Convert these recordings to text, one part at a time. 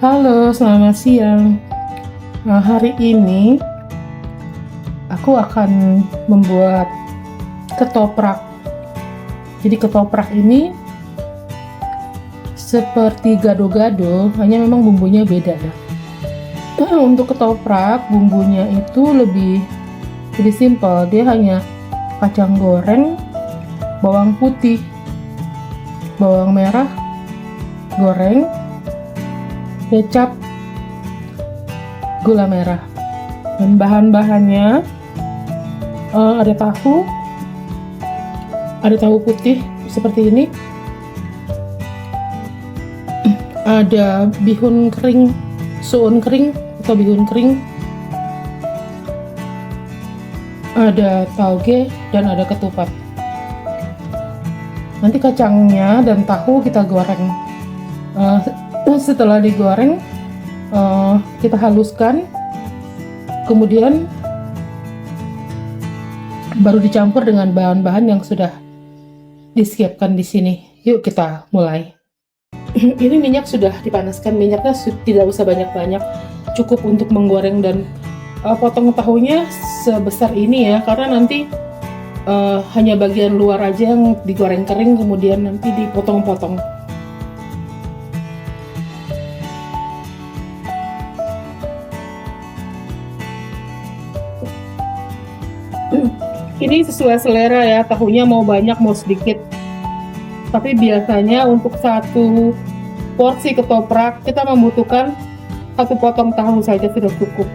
Halo, selamat siang. Nah, hari ini aku akan membuat ketoprak. Jadi ketoprak ini seperti gado-gado, hanya memang bumbunya beda ya. Untuk ketoprak, bumbunya itu lebih simpel. Dia hanya kacang goreng, bawang putih, bawang merah, goreng, kecap, gula merah, dan bahan-bahannya ada tahu putih seperti ini, ada bihun kering, suun kering atau bihun kering, ada tauge, dan ada ketupat. Nanti kacangnya dan tahu kita goreng. Setelah digoreng, kita haluskan, kemudian baru dicampur dengan bahan-bahan yang sudah disiapkan di sini. Yuk kita mulai. Ini minyak sudah dipanaskan, minyaknya tidak usah banyak-banyak, cukup untuk menggoreng, dan potong tahunya sebesar ini ya, karena nanti hanya bagian luar aja yang digoreng kering, kemudian nanti dipotong-potong. Ini sesuai selera ya, tahunya mau banyak mau sedikit. Tapi biasanya untuk satu porsi ketoprak kita membutuhkan satu potong tahu saja sudah cukup.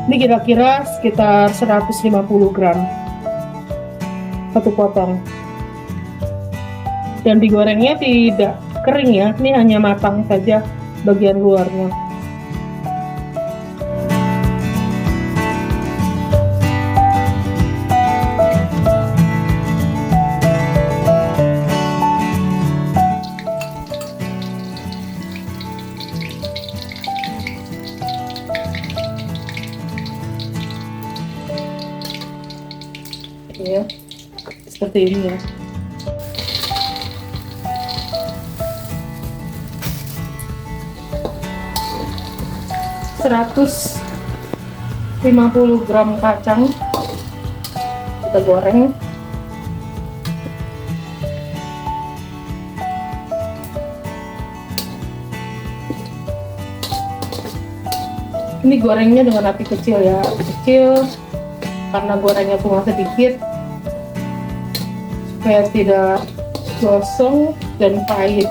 Ini kira-kira sekitar 150 gram satu potong. Dan digorengnya tidak kering ya, ini hanya matang saja bagian luarnya. Ya, seperti ini ya. Seratus 50 gram kacang kita goreng. Ini gorengnya dengan api kecil ya, api kecil karena gorengnya cuma sedikit supaya tidak gosong dan pahit.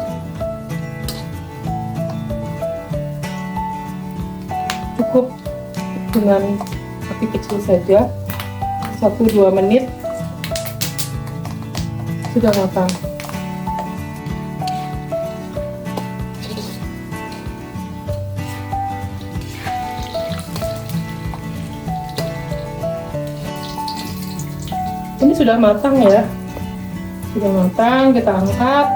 Cukup dengan api kecil saja, 1-2 menit sudah matang. Ini sudah matang ya, sudah matang, kita angkat.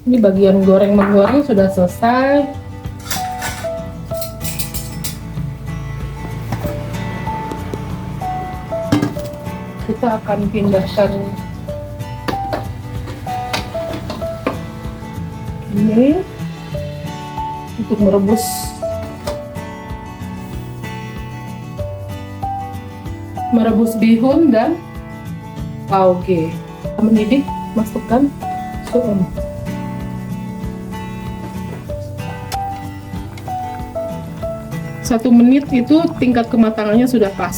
Ini bagian menggoreng sudah selesai. Kita akan pindahkan ini untuk merebus bihun dan tauge. Mendidih, masukkan suun. Satu menit itu tingkat kematangannya sudah pas.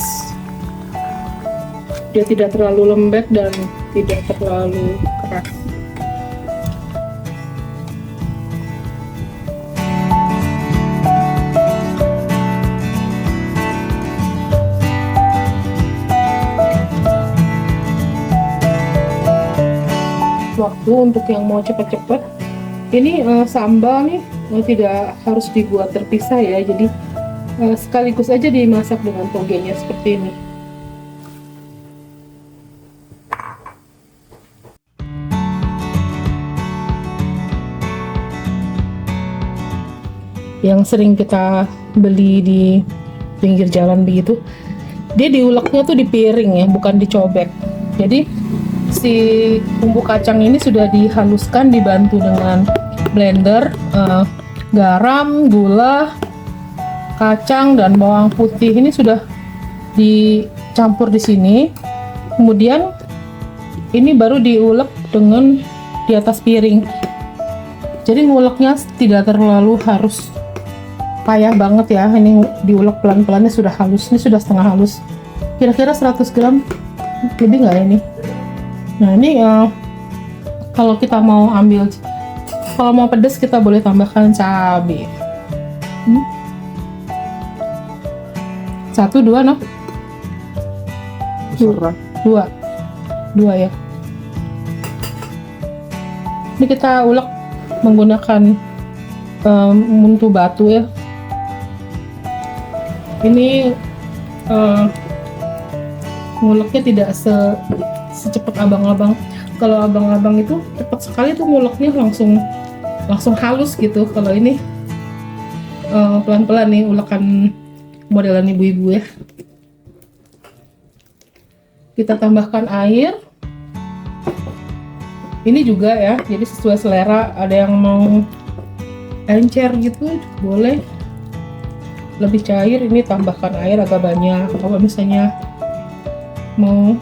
Dia tidak terlalu lembek dan tidak terlalu keras. Waktu untuk yang mau cepet-cepet, ini sambal nih tidak harus dibuat terpisah ya, jadi sekaligus aja dimasak dengan togenya seperti ini. Yang sering kita beli di pinggir jalan begitu, dia diuleknya tuh di piring ya, bukan dicobek. Jadi si bumbu kacang ini sudah dihaluskan dibantu dengan blender, garam, gula, kacang dan bawang putih ini sudah dicampur di sini. Kemudian ini baru diulek dengan di atas piring. Jadi nguleknya tidak terlalu harus payah banget ya. Ini diulek pelan-pelannya sudah halus. Ini sudah setengah halus. Kira-kira 100 gram lebih nggak ini? Nah ini kalau kita mau ambil, kalau mau pedas kita boleh tambahkan cabai. 1, 2 no? 2 ya. Ini kita ulek menggunakan muntu batu ya. Ini nguleknya tidak secepat abang-abang. Kalau abang-abang itu cepat sekali tuh nguleknya langsung halus gitu. Kalau ini pelan-pelan nih ulekan modelan ibu-ibu ya. Kita tambahkan air. Ini juga ya, jadi sesuai selera. Ada yang mau encer gitu boleh, lebih cair ini tambahkan air agak banyak. Kalau misalnya mau,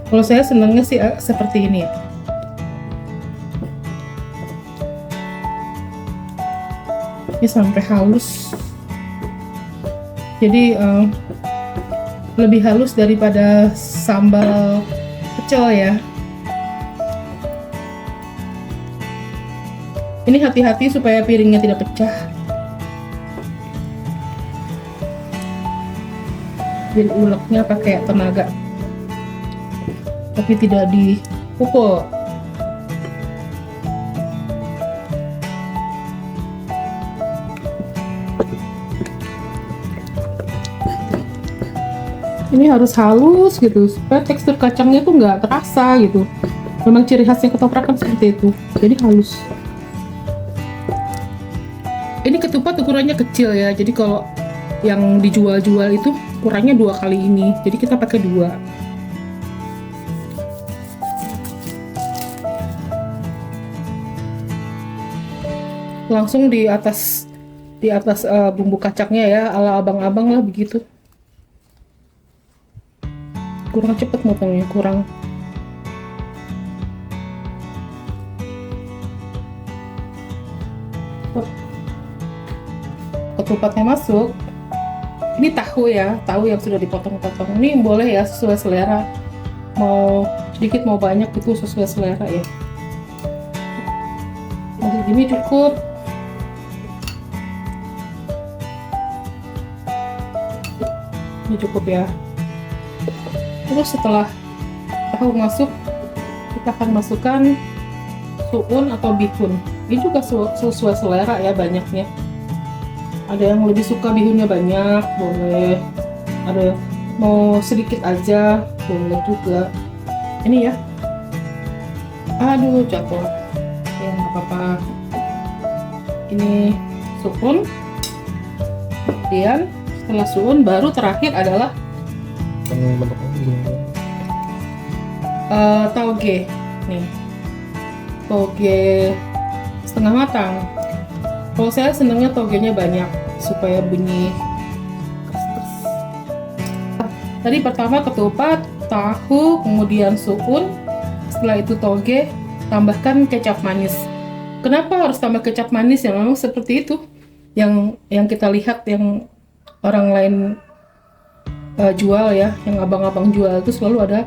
kalau saya senangnya sih seperti ini ya. Ini sampai halus, jadi lebih halus daripada sambal pecel ya. Ini hati-hati supaya piringnya tidak pecah. Jadi uleknya pakai tenaga, tapi tidak dipukul. Ini harus halus gitu supaya tekstur kacangnya tuh nggak terasa gitu. Memang ciri khasnya ketoprak kan seperti itu, jadi halus. Ini ketupat ukurannya kecil ya, jadi kalau yang dijual-jual itu ukurannya 2 kali ini, jadi kita pakai 2. Langsung di atas bumbu kacangnya ya, ala abang-abang lah begitu. Kurang cepet motongnya, kurang. Ketupatnya masuk. Ini tahu ya, tahu yang sudah dipotong-potong. Ini boleh ya sesuai selera. Mau sedikit mau banyak itu sesuai selera ya. Jadi ini cukup. Ini cukup ya. Terus setelah tahu masuk, kita akan masukkan suun atau bihun. Ini juga sesuai selera ya banyaknya. Ada yang lebih suka bihunnya banyak, boleh. Ada yang mau sedikit aja, boleh juga. Ini ya. Aduh, jatuh. Ya nggak apa-apa. Ini suun. Kemudian setelah suun, baru terakhir adalah toge. Nih, toge setengah matang. Kalau saya senangnya togenya banyak supaya bunyi keras. Tadi pertama ketupat, tahu, kemudian suun, setelah itu toge, tambahkan kecap manis. Kenapa harus tambah kecap manis? Ya memang seperti itu yang kita lihat yang orang lain jual ya, yang abang-abang jual itu selalu ada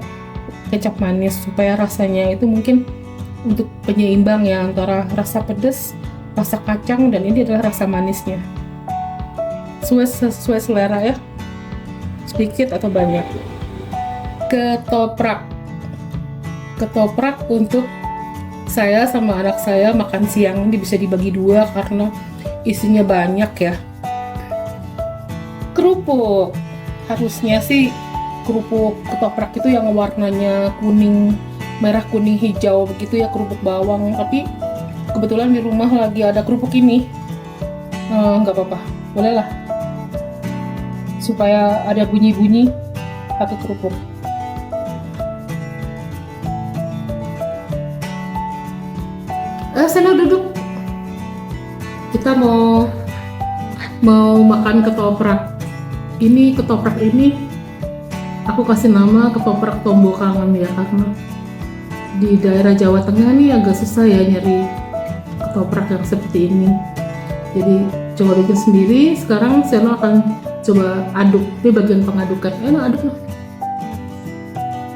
kecap manis supaya rasanya itu mungkin untuk penyeimbang ya antara rasa pedas, rasa kacang, dan ini adalah rasa manisnya. Sesuai selera ya, sedikit atau banyak. Ketoprak untuk saya sama anak saya makan siang. Ini bisa dibagi 2 karena isinya banyak ya. Kerupuk, harusnya sih kerupuk ketoprak itu yang warnanya kuning, merah, kuning, hijau begitu ya, kerupuk bawang. Tapi kebetulan di rumah lagi ada kerupuk ini, nggak apa-apa, boleh lah, supaya ada bunyi-bunyi pakai kerupuk. Seno duduk. Kita mau makan ketoprak. Ini ketoprak ini aku kasih nama ketoprak Tombo Kangen ya, karena di daerah Jawa Tengah nih agak susah ya nyari ketoprak yang seperti ini. Jadi coba bikin sendiri. Sekarang Seno akan coba aduk. Ini bagian pengadukan. Aduk lah.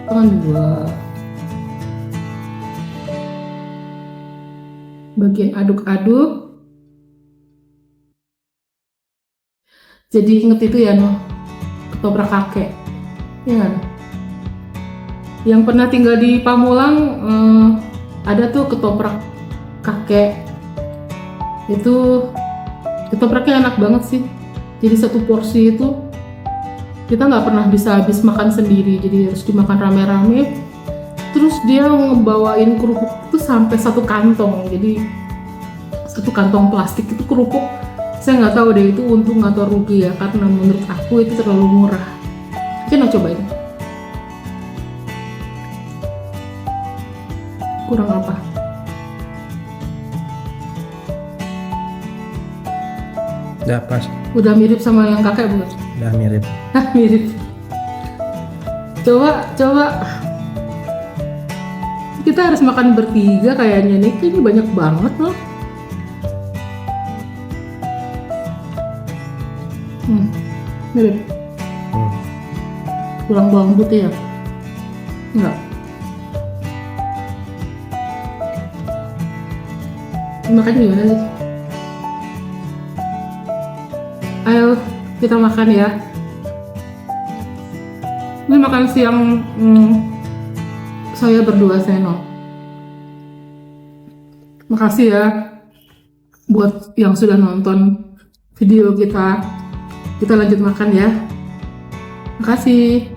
Tangan dua. Bagian aduk-aduk. Jadi inget itu ya, ketoprak kakek. Ya kan? Yang pernah tinggal di Pamulang, ada tuh ketoprak kakek. Itu ketopraknya enak banget sih. Jadi satu porsi itu kita nggak pernah bisa habis makan sendiri, jadi harus dimakan rame-rame. Terus dia ngebawain kerupuk itu sampai satu kantong, jadi satu kantong plastik itu kerupuk. Saya nggak tahu deh itu untung atau rugi ya, karena menurut aku itu terlalu murah. Kita cobain. Kurang apa? Udah pas. Udah mirip sama yang kakek bukan? Udah mirip. Mirip. Coba. Kita harus makan bertiga kayaknya nih. Ini banyak banget loh. Mirip. Tulang bawang putih ya? Enggak. Makan gimana sih? Ayo kita makan ya. Ini makan siang saya berdua, Seno. Makasih ya buat yang sudah nonton video kita. Kita lanjut makan ya. Makasih.